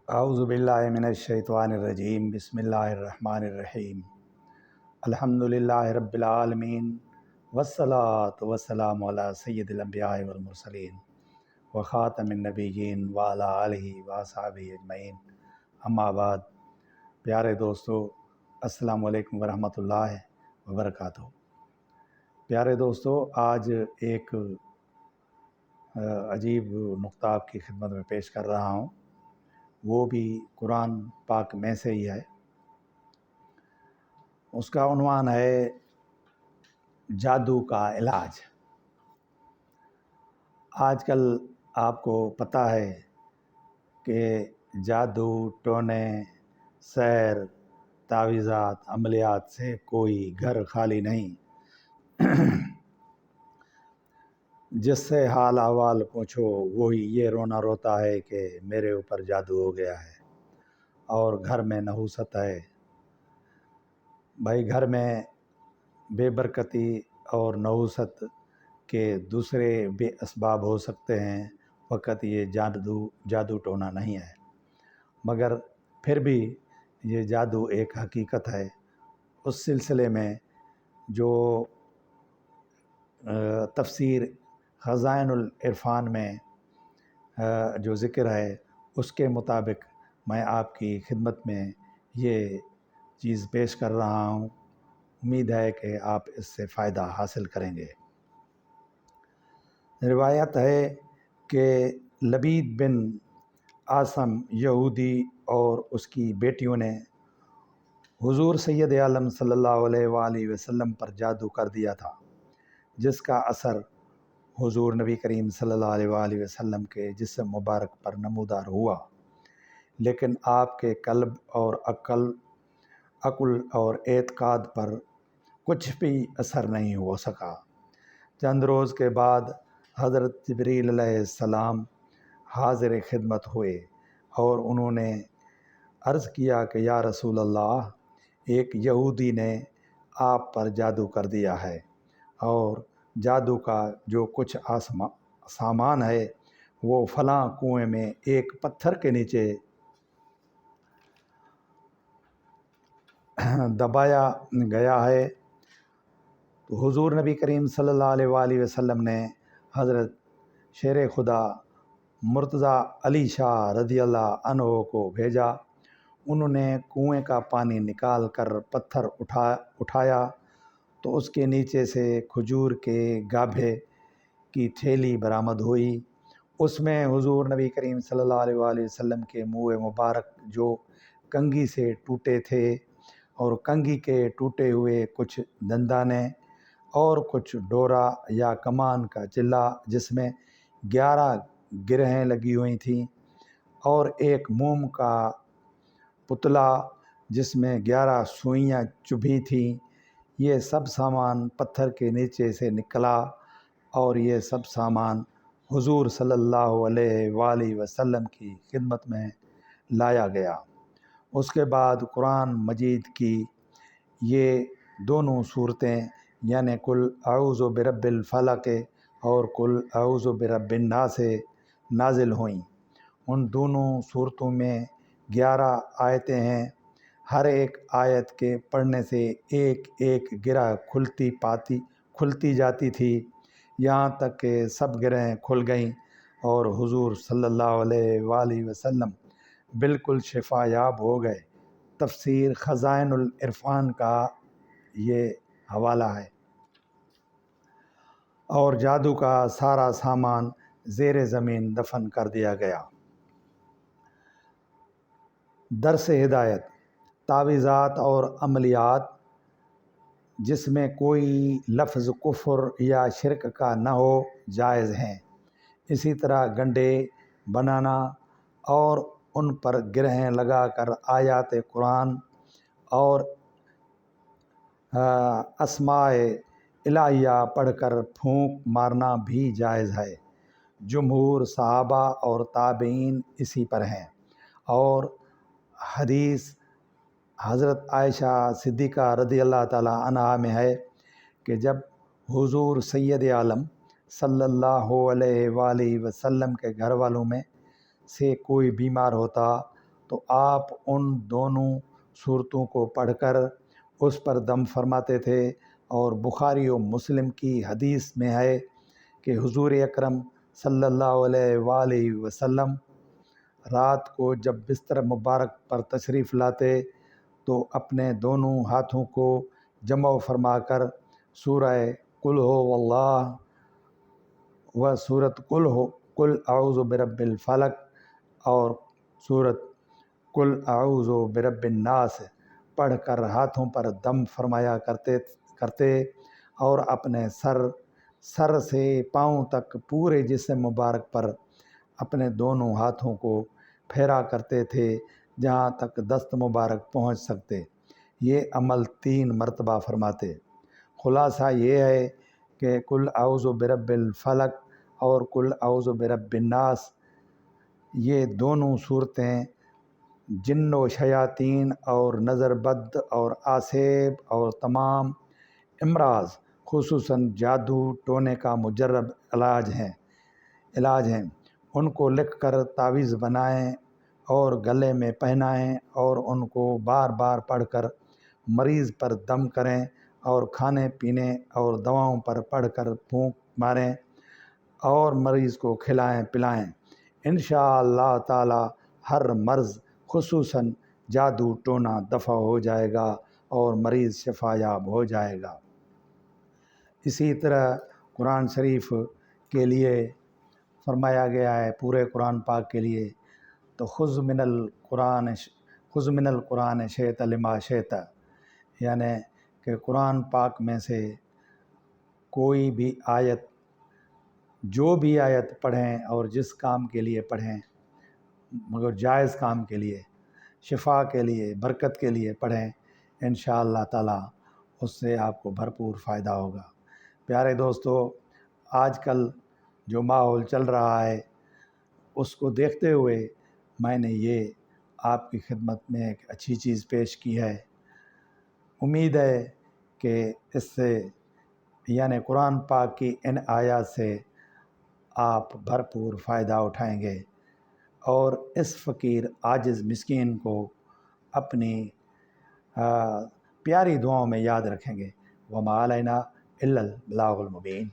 اعوذ باللہ من الشیطان الرجیم بسم اللہ الرحمن الرحیم الحمدللہ رب العالمین والصلاة والسلام علی سید الانبیاء والمرسلین وخاتم النبیین وعلی آلہ واصحابہ اجمعین اما بعد۔ پیارے دوستو، السلام علیکم ورحمۃ اللہ وبرکاتہ۔ پیارے دوستو، آج ایک عجیب نقطہ آپ کی خدمت میں پیش کر رہا ہوں، وہ بھی قرآن پاک میں سے ہی ہے۔ اس کا عنوان ہے جادو کا علاج۔ آج کل آپ کو پتہ ہے کہ جادو، ٹونے، سحر، تعویذات، عملیات سے کوئی گھر خالی نہیں۔ جس سے حال احوال پوچھو وہی یہ رونا روتا ہے کہ میرے اوپر جادو ہو گیا ہے اور گھر میں نحوست ہے۔ بھائی، گھر میں بے برکتی اور نحوست کے دوسرے بے اسباب ہو سکتے ہیں، وقت یہ جادو ٹونا نہیں ہے، مگر پھر بھی یہ جادو ایک حقیقت ہے۔ اس سلسلے میں جو تفسیر خزائن العرفان میں جو ذکر ہے، اس کے مطابق میں آپ کی خدمت میں یہ چیز پیش کر رہا ہوں۔ امید ہے کہ آپ اس سے فائدہ حاصل کریں گے۔ روایت ہے کہ لبید بن عاصم یہودی اور اس کی بیٹیوں نے حضور سید عالم صلی اللہ علیہ وآلہ وسلم پر جادو کر دیا تھا، جس کا اثر حضور نبی کریم صلی اللہ علیہ وآلہ وسلم کے جسم مبارک پر نمودار ہوا، لیکن آپ کے قلب اور عقل اور اعتقاد پر کچھ بھی اثر نہیں ہو سکا۔ چند روز کے بعد حضرت جبریل علیہ السلام حاضر خدمت ہوئے اور انہوں نے عرض کیا کہ یا رسول اللہ، ایک یہودی نے آپ پر جادو کر دیا ہے اور جادو کا جو کچھ سامان ہے وہ فلاں کنویں میں ایک پتھر کے نیچے دبایا گیا ہے۔ تو حضور نبی کریم صلی اللہ علیہ وآلہ وسلم نے حضرت شیر خدا مرتضیٰ علی شاہ رضی اللہ عنہ کو بھیجا۔ انہوں نے کنویں کا پانی نکال کر پتھر اٹھایا تو اس کے نیچے سے کھجور کے گابھے کی تھیلی برآمد ہوئی۔ اس میں حضور نبی کریم صلی اللہ علیہ وآلہ وسلم کے منہ مبارک جو کنگھی سے ٹوٹے تھے اور کنگھی کے ٹوٹے ہوئے کچھ دندانے اور کچھ ڈورا یا کمان کا چلہ جس میں 11 گرہیں لگی ہوئی تھیں اور ایک موم کا پتلا جس میں 11 سوئیاں چبھی تھیں، یہ سب سامان پتھر کے نیچے سے نکلا اور یہ سب سامان حضور صلی اللہ علیہ وآلہ وسلم کی خدمت میں لایا گیا۔ اس کے بعد قرآن مجید کی یہ دونوں صورتیں یعنی قل اعوذ برب الفلق اور قل اعوذ برب الناس نازل ہوئیں۔ ان دونوں صورتوں میں 11 آیتیں ہیں۔ ہر ایک آیت کے پڑھنے سے ایک ایک گرہ کھلتی جاتی تھی، یہاں تک کہ سب گرہیں کھل گئیں اور حضور صلی اللہ علیہ وآلہ وسلم بالکل شفا یاب ہو گئے۔ تفسیر خزائن العرفان کا یہ حوالہ ہے۔ اور جادو کا سارا سامان زیر زمین دفن کر دیا گیا۔ درس ہدایت: تعویذات اور عملیات جس میں کوئی لفظ کفر یا شرک کا نہ ہو جائز ہیں۔ اسی طرح گنڈے بنانا اور ان پر گرہیں لگا کر آیات قرآن اور اسماء الہیہ پڑھ کر پھونک مارنا بھی جائز ہے۔ جمہور صحابہ اور تابعین اسی پر ہیں، اور حدیث حضرت عائشہ صدیقہ رضی اللہ تعالی عنہا میں ہے کہ جب حضور سید عالم صلی اللہ علیہ وآلہ وسلم کے گھر والوں میں سے کوئی بیمار ہوتا تو آپ ان دونوں صورتوں کو پڑھ کر اس پر دم فرماتے تھے۔ اور بخاری و مسلم کی حدیث میں ہے کہ حضور اکرم صلی اللہ علیہ وآلہ وسلم رات کو جب بستر مبارک پر تشریف لاتے تو اپنے دونوں ہاتھوں کو جمع فرما کر سورہ قل ہو واللہ و سورت قل اعوذ برب الفلق اور سورت قل اعوذ برب الناس پڑھ کر ہاتھوں پر دم فرمایا کرتے اور اپنے سر سے پاؤں تک پورے جسم مبارک پر اپنے دونوں ہاتھوں کو پھیرا کرتے تھے جہاں تک دست مبارک پہنچ سکتے۔ یہ عمل 3 مرتبہ فرماتے۔ خلاصہ یہ ہے کہ قل اعوذ برب الفلق اور قل اعوذ برب الناس یہ دونوں صورتیں جن و شیاطین اور نظر بد اور آسیب اور تمام امراض خصوصاً جادو ٹونے کا مجرب علاج ہیں۔ ان کو لکھ کر تعویذ بنائیں اور گلے میں پہنائیں اور ان کو بار بار پڑھ کر مریض پر دم کریں اور کھانے پینے اور دواؤں پر پڑھ کر پھونک ماریں اور مریض کو کھلائیں پلائیں۔ انشاءاللہ تعالی ہر مرض خصوصاً جادو ٹونا دفع ہو جائے گا اور مریض شفا یاب ہو جائے گا۔ اسی طرح قرآن شریف کے لیے فرمایا گیا ہے، پورے قرآن پاک کے لیے تو خذ من القرآن شئت لما شئت، یعنی کہ قرآن پاک میں سے کوئی بھی آیت، جو بھی آیت پڑھیں اور جس کام کے لیے پڑھیں، مگر جائز کام کے لیے، شفا کے لیے، برکت کے لیے پڑھیں، انشاءاللہ تعالی اس سے آپ کو بھرپور فائدہ ہوگا۔ پیارے دوستو، آج کل جو ماحول چل رہا ہے اس کو دیکھتے ہوئے میں نے یہ آپ کی خدمت میں ایک اچھی چیز پیش کی ہے۔ امید ہے کہ اس سے یعنی قرآن پاک کی ان آیات سے آپ بھرپور فائدہ اٹھائیں گے اور اس فقیر عاجز مسکین کو اپنی پیاری دعاؤں میں یاد رکھیں گے۔ وما علینا الا البلاغ المبین۔